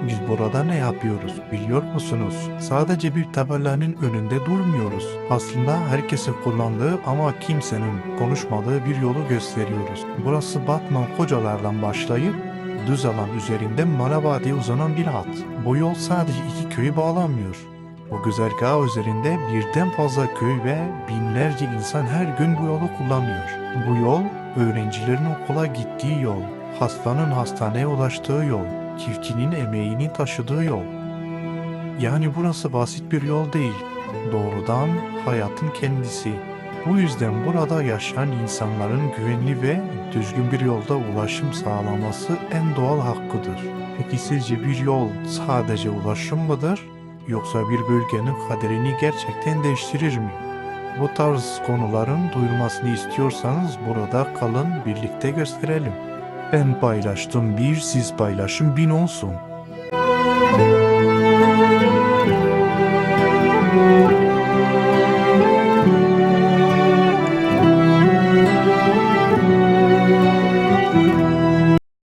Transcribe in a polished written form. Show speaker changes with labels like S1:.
S1: Biz burada ne yapıyoruz biliyor musunuz? Sadece bir tabelanın önünde durmuyoruz. Aslında herkesin kullandığı ama kimsenin konuşmadığı bir yolu gösteriyoruz. Burası Batman Kocalar'dan başlayıp düz alan üzerinde Malabadi'ye uzanan bir hat. Bu yol sadece iki köyü bağlamıyor. Bu güzergah üzerinde birden fazla köy ve binlerce insan her gün bu yolu kullanıyor. Bu yol öğrencilerin okula gittiği yol, hastanın hastaneye ulaştığı yol, çiftçinin emeğini taşıdığı yol. Yani burası basit bir yol değil, doğrudan hayatın kendisi. Bu yüzden burada yaşayan insanların güvenli ve düzgün bir yolda ulaşım sağlaması en doğal hakkıdır. Peki sizce bir yol sadece ulaşım mıdır? Yoksa bir bölgenin kaderini gerçekten değiştirir mi? Bu tarz konuların duyulmasını istiyorsanız burada kalın, birlikte gösterelim. Ben paylaştım bir, siz paylaşın bin olsun.